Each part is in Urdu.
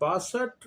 62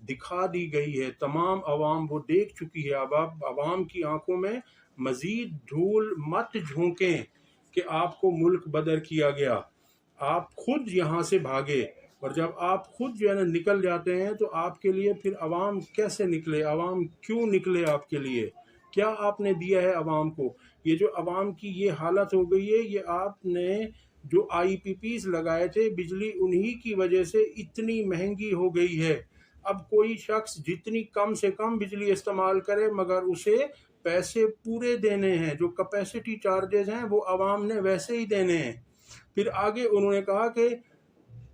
دکھا دی گئی ہے، تمام عوام وہ دیکھ چکی ہے۔ اب آپ عوام کی آنکھوں میں مزید دھول مت جھونکیں کہ آپ کو ملک بدر کیا گیا، آپ خود یہاں سے بھاگے، اور جب آپ خود جو ہے نا نکل جاتے ہیں تو آپ کے لیے پھر عوام کیسے نکلے؟ عوام کیوں نکلے آپ کے لیے؟ کیا آپ نے دیا ہے عوام کو؟ یہ جو عوام کی یہ حالت ہو گئی ہے، یہ آپ نے جو آئی پی پیز لگائے تھے، بجلی انہی کی وجہ سے اتنی مہنگی ہو گئی ہے۔ اب کوئی شخص جتنی کم سے کم بجلی استعمال کرے مگر اسے پیسے پورے دینے ہیں، جو کیپیسٹی چارجز ہیں وہ عوام نے ویسے ہی دینے ہیں۔ پھر آگے انہوں نے کہا کہ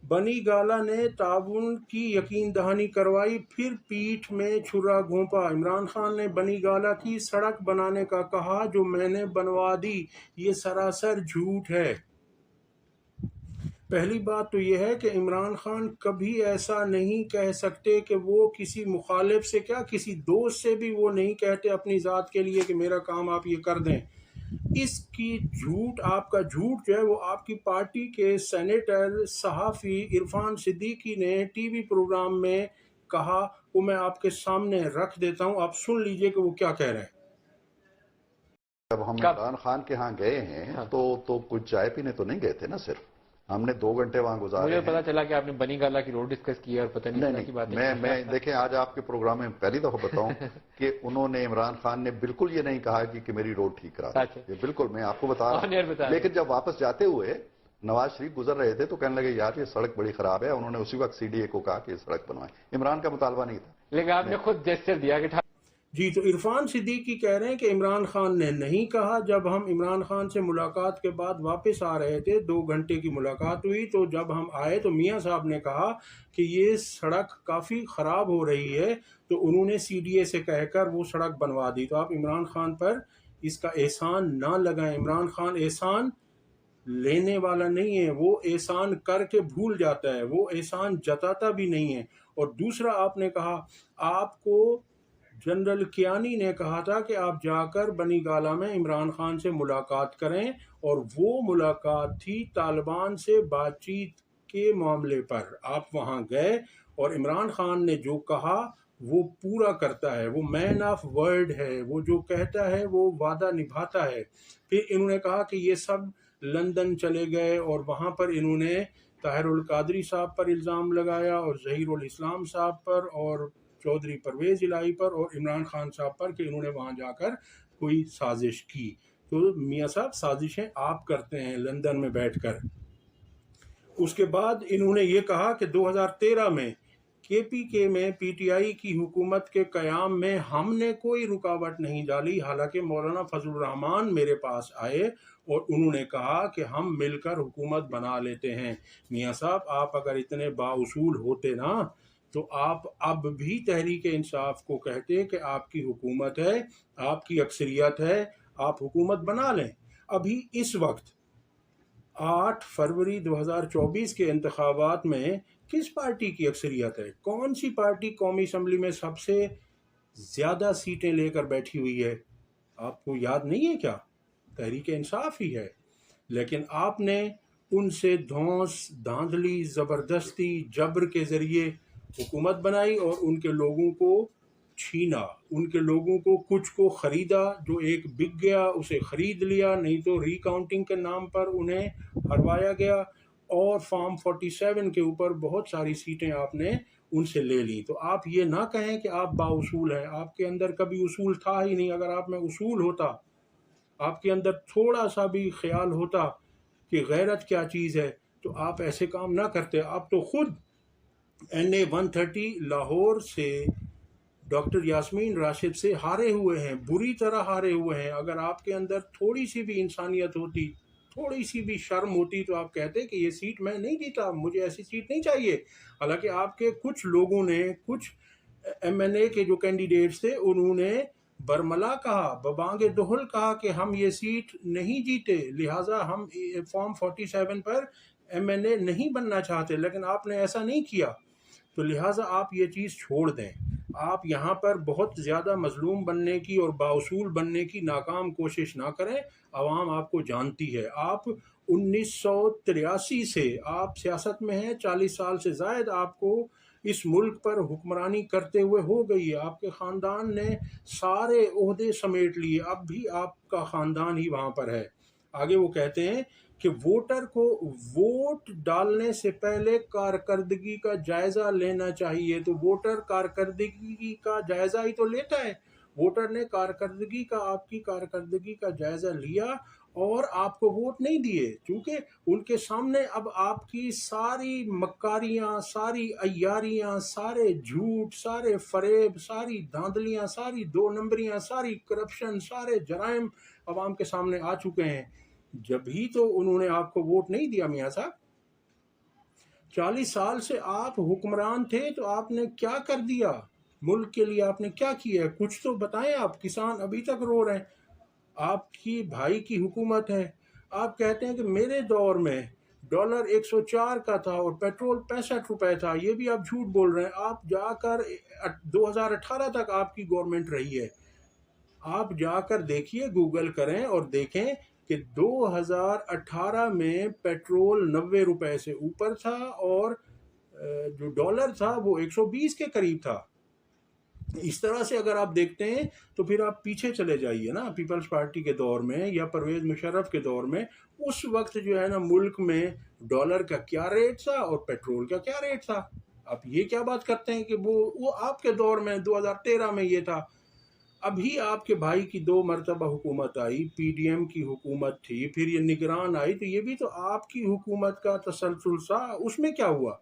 بنی گالہ نے تعاون کی یقین دہانی کروائی، پھر پیٹھ میں چھرا گھونپا۔ عمران خان نے بنی گالہ کی سڑک بنانے کا کہا جو میں نے بنوا دی، یہ سراسر جھوٹ ہے۔ پہلی بات تو یہ ہے کہ عمران خان کبھی ایسا نہیں کہہ سکتے کہ وہ کسی مخالف سے، کیا کسی دوست سے بھی وہ نہیں کہتے اپنی ذات کے لیے کہ میرا کام آپ یہ کر دیں۔ اس کی جھوٹ، آپ کا جھوٹ جو ہے وہ آپ کی پارٹی کے سینیٹر صحافی عرفان صدیقی نے ٹی وی پروگرام میں کہا، وہ میں آپ کے سامنے رکھ دیتا ہوں، آپ سن لیجئے کہ وہ کیا کہہ رہے ہیں۔ جب ہم عمران خان کے ہاں گئے ہیں تو کچھ چائے پینے تو نہیں گئے تھے نا، صرف ہم نے 2 گھنٹے وہاں گزارے مجھے ہیں۔ پتا چلا کہ آپ نے بنی گالہ کی روڈ ڈسکس کی اور پتہ نہیں کی باتیں میں دیکھیں آج آپ کے پروگرام میں پہلی دفعہ بتاؤں کہ انہوں نے، عمران خان نے بالکل یہ نہیں کہا کہ میری روڈ ٹھیک کرا دیں، یہ بالکل میں آپ کو بتا رہا ہوں۔ لیکن جب واپس جاتے ہوئے نواز شریف گزر رہے تھے تو کہنے لگے یار یہ سڑک بڑی خراب ہے، انہوں نے اسی وقت سی ڈی اے کو کہا کہ یہ سڑک بنوائیں۔ عمران کا مطالبہ نہیں تھا، لیکن آپ نے خود جیسچر دیا کہ جی، تو عرفان صدیقی کہہ رہے ہیں کہ عمران خان نے نہیں کہا۔ جب ہم عمران خان سے ملاقات کے بعد واپس آ رہے تھے، 2 گھنٹے کی ملاقات ہوئی، تو جب ہم آئے تو میاں صاحب نے کہا کہ یہ سڑک کافی خراب ہو رہی ہے، تو انہوں نے سی ڈی اے سے کہہ کر وہ سڑک بنوا دی۔ تو آپ عمران خان پر اس کا احسان نہ لگائیں، عمران خان احسان لینے والا نہیں ہے، وہ احسان کر کے بھول جاتا ہے، وہ احسان جتاتا بھی نہیں ہے۔ اور دوسرا آپ نے کہا، آپ کو جنرل کیانی نے کہا تھا کہ آپ جا کر بنی گالہ میں عمران خان سے ملاقات کریں، اور وہ ملاقات تھی طالبان سے بات چیت کے معاملے پر۔ آپ وہاں گئے اور عمران خان نے جو کہا وہ پورا کرتا ہے، وہ مین آف ورڈ ہے، وہ جو کہتا ہے وہ وعدہ نبھاتا ہے۔ پھر انہوں نے کہا کہ یہ سب لندن چلے گئے اور وہاں پر انہوں نے طاہر القادری صاحب پر الزام لگایا اور ظہیر الاسلام صاحب پر اور چودھری پرویز الہی پر اور عمران خان صاحب پر کہ انہوں نے وہاں جا کر کوئی سازش کی۔ تو میاں صاحب سازشیں آپ کرتے ہیں لندن میں بیٹھ کر۔ اس کے بعد انہوں نے یہ کہا کہ 2013 میں کے پی کے میں پی ٹی آئی کی حکومت کے قیام میں ہم نے کوئی رکاوٹ نہیں ڈالی، حالانکہ مولانا فضل الرحمان میرے پاس آئے اور انہوں نے کہا کہ ہم مل کر حکومت بنا لیتے ہیں۔ میاں صاحب آپ اگر اتنے بااصول ہوتے نا تو آپ اب بھی تحریک انصاف کو کہتے کہ آپ کی حکومت ہے، آپ کی اکثریت ہے، آپ حکومت بنا لیں۔ ابھی اس وقت 8 فروری 2024 کے انتخابات میں کس پارٹی کی اکثریت ہے؟ کون سی پارٹی قومی اسمبلی میں سب سے زیادہ سیٹیں لے کر بیٹھی ہوئی ہے؟ آپ کو یاد نہیں ہے کیا؟ تحریک انصاف ہی ہے۔ لیکن آپ نے ان سے دھونس، دھاندلی، زبردستی، جبر کے ذریعے حکومت بنائی اور ان کے لوگوں کو چھینا، ان کے لوگوں کو کچھ کو خریدا، جو ایک بک گیا اسے خرید لیا، نہیں تو ری کاؤنٹنگ کے نام پر انہیں ہروایا گیا، اور فارم 47 کے اوپر بہت ساری سیٹیں آپ نے ان سے لے لی۔ تو آپ یہ نہ کہیں کہ آپ بااصول ہیں، آپ کے اندر کبھی اصول تھا ہی نہیں۔ اگر آپ میں اصول ہوتا، آپ کے اندر تھوڑا سا بھی خیال ہوتا کہ غیرت کیا چیز ہے، تو آپ ایسے کام نہ کرتے۔ آپ تو خود NA 130 لاہور سے ڈاکٹر یاسمین راشد سے ہارے ہوئے ہیں، بری طرح ہارے ہوئے ہیں۔ اگر آپ کے اندر تھوڑی سی بھی انسانیت ہوتی، تھوڑی سی بھی شرم ہوتی، تو آپ کہتے کہ یہ سیٹ میں نہیں جیتا، مجھے ایسی سیٹ نہیں چاہیے۔ حالانکہ آپ کے کچھ لوگوں نے، کچھ MNA کے جو کینڈیڈیٹس تھے، انہوں نے برملا کہا، ببانگ دہل کہا کہ ہم یہ سیٹ نہیں جیتے، لہٰذا ہم فارم 47 پر MNA نہیں بننا چاہتے، لیکن آپ نے ایسا نہیں کیا۔ تو لہٰذا آپ یہ چیز چھوڑ دیں۔ آپ یہاں پر بہت زیادہ مظلوم بننے کی اور بااصول بننے کی ناکام کوشش نہ کریں، عوام آپ کو جانتی ہے۔ آپ 1983 سے آپ سیاست میں ہیں، 40 سال سے زائد آپ کو اس ملک پر حکمرانی کرتے ہوئے ہو گئی ہے. آپ کے خاندان نے سارے عہدے سمیٹ لیے, اب بھی آپ کا خاندان ہی وہاں پر ہے. آگے وہ کہتے ہیں کہ ووٹر کو ووٹ ڈالنے سے پہلے کارکردگی کا جائزہ لینا چاہیے. تو ووٹر کارکردگی کا جائزہ ہی تو لیتا ہے. ووٹر نے آپ کی کارکردگی کا جائزہ لیا اور آپ کو ووٹ نہیں دیے, چونکہ ان کے سامنے اب آپ کی ساری مکاریاں, ساری عیاریاں, سارے جھوٹ, سارے فریب, ساری دھاندلیاں, ساری دو نمبریاں, ساری کرپشن, سارے جرائم عوام کے سامنے آ چکے ہیں. جب ہی تو انہوں نے آپ کو ووٹ نہیں دیا میاں صاحب. 40 سال سے آپ حکمران تھے تو آپ نے کیا کر دیا ملک کے لیے؟ آپ نے کیا کیا؟ کچھ تو بتائیں. آپ کسان ابھی تک رو رہے ہیں. آپ کی بھائی کی حکومت ہے. آپ کہتے ہیں کہ میرے دور میں ڈالر 104 کا تھا اور پیٹرول 65 روپے تھا. یہ بھی آپ جھوٹ بول رہے ہیں. آپ جا کر 2018 تک آپ کی گورنمنٹ رہی ہے. آپ جا کر دیکھیے, گوگل کریں اور دیکھیں کہ 2018 میں پیٹرول 90 روپے سے اوپر تھا اور جو ڈالر تھا وہ 120 کے قریب تھا. اس طرح سے اگر آپ دیکھتے ہیں تو پھر آپ پیچھے چلے جائیے نا, پیپلز پارٹی کے دور میں یا پرویز مشرف کے دور میں. اس وقت جو ہے نا ملک میں ڈالر کا کیا ریٹ تھا اور پیٹرول کا کیا ریٹ تھا. آپ یہ کیا بات کرتے ہیں کہ وہ آپ کے دور میں 2013 میں یہ تھا. ابھی آپ کے بھائی کی 2 مرتبہ حکومت آئی, پی ڈی ایم کی حکومت تھی, پھر یہ نگران آئی, تو یہ بھی تو آپ کی حکومت کا تسلسل تھا. اس میں کیا ہوا؟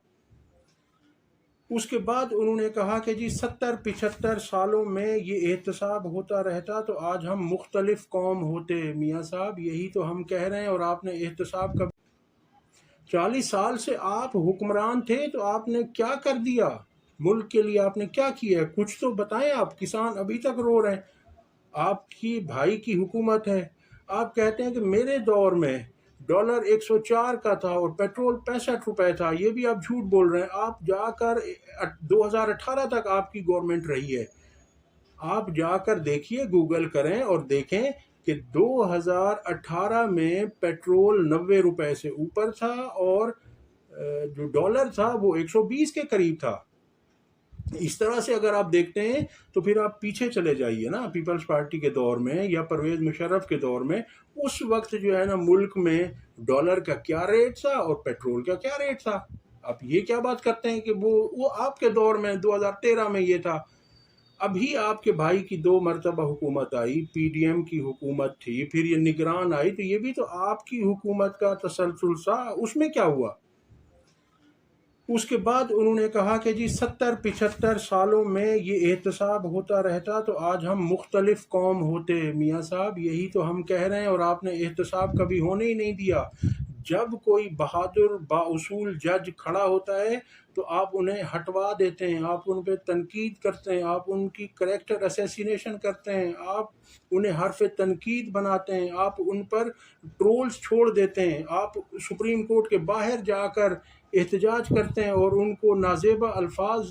اس کے بعد انہوں نے کہا کہ جی 70-75 سالوں میں یہ احتساب ہوتا رہتا تو آج ہم مختلف قوم ہوتے. میاں صاحب یہی تو ہم کہہ رہے ہیں, اور آپ نے احتساب کا 40 سال سے آپ حکمران تھے تو آپ نے کیا کر دیا ملک کے لیے؟ آپ نے کیا کیا؟ کچھ تو بتائیں. آپ کسان ابھی تک رو رہے ہیں. آپ کی بھائی کی حکومت ہے. آپ کہتے ہیں کہ میرے دور میں ڈالر 104 کا تھا اور پیٹرول 65 روپے تھا. یہ بھی آپ جھوٹ بول رہے ہیں. آپ جا کر 2018 تک آپ کی گورنمنٹ رہی ہے. آپ جا کر دیکھیے, گوگل کریں اور دیکھیں کہ 2018 میں پیٹرول 90 روپے سے اوپر تھا اور جو ڈالر تھا وہ 120 کے قریب تھا. اس طرح سے اگر آپ دیکھتے ہیں تو پھر آپ پیچھے چلے جائیے نا, پیپلز پارٹی کے دور میں یا پرویز مشرف کے دور میں. اس وقت جو ہے نا ملک میں ڈالر کا کیا ریٹ تھا اور پیٹرول کا کیا ریٹ تھا. آپ یہ کیا بات کرتے ہیں کہ وہ آپ کے دور میں 2013 میں یہ تھا. ابھی آپ کے بھائی کی 2 مرتبہ حکومت آئی, پی ڈی ایم کی حکومت تھی, پھر یہ نگران آئی, تو یہ بھی تو آپ کی حکومت کا تسلسل تھا. اس میں کیا ہوا؟ اس کے بعد انہوں نے کہا کہ جی 70-75 سالوں میں یہ احتساب ہوتا رہتا تو آج ہم مختلف قوم ہوتے. میاں صاحب یہی تو ہم کہہ رہے ہیں, اور آپ نے احتساب کبھی ہونے ہی نہیں دیا. جب کوئی بہادر بااصول جج کھڑا ہوتا ہے تو آپ انہیں ہٹوا دیتے ہیں, آپ ان پہ تنقید کرتے ہیں, آپ ان کی کریکٹر اسیسینیشن کرتے ہیں, آپ انہیں حرف تنقید بناتے ہیں, آپ ان پر ٹرولز چھوڑ دیتے ہیں, آپ سپریم کورٹ کے باہر جا کر احتجاج کرتے ہیں اور ان کو نازیبہ الفاظ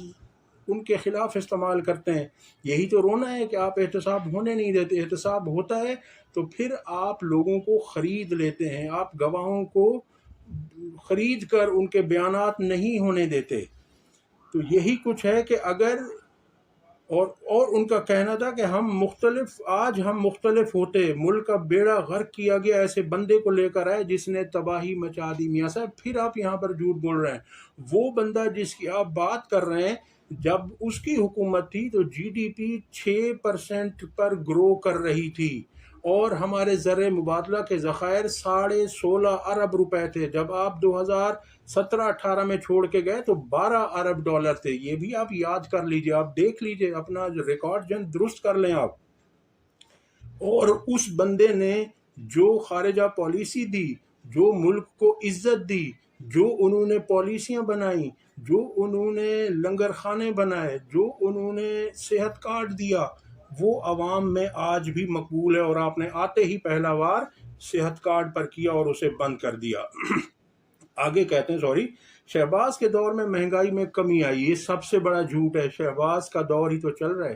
ان کے خلاف استعمال کرتے ہیں. یہی تو رونا ہے کہ آپ احتساب ہونے نہیں دیتے. احتساب ہوتا ہے تو پھر آپ لوگوں کو خرید لیتے ہیں, آپ گواہوں کو خرید کر ان کے بیانات نہیں ہونے دیتے. تو یہی کچھ ہے کہ اگر اور ان کا کہنا تھا کہ آج ہم مختلف ہوتے, ملک کا بیڑا غرق کیا گیا ایسے بندے کو لے کر آئے جس نے تباہی مچا دی. میاں صاحب پھر آپ یہاں پر جھوٹ بول رہے ہیں. وہ بندہ جس کی آپ بات کر رہے ہیں, جب اس کی حکومت تھی تو جی ڈی پی 6% پر گرو کر رہی تھی اور ہمارے زر مبادلہ کے ذخائر 16.5 ارب روپے تھے. جب آپ 2017-18 میں چھوڑ کے گئے تو 12 ارب ڈالر تھے. یہ بھی آپ یاد کر لیجئے, آپ دیکھ لیجئے, اپنا ریکارڈ درست کر لیں آپ. اور اس بندے نے جو خارجہ پالیسی دی, جو ملک کو عزت دی, جو انہوں نے پالیسیاں بنائیں, جو انہوں نے لنگر خانے بنائے, جو انہوں نے صحت کارڈ دیا, وہ عوام میں آج بھی مقبول ہے. اور آپ نے آتے ہی پہلا وار صحت کارڈ پر کیا اور اسے بند کر دیا. آگے کہتے ہیں شہباز کے دور میں مہنگائی میں کمی آئی. یہ سب سے بڑا جھوٹ ہے. شہباز کا دور ہی تو چل رہا ہے.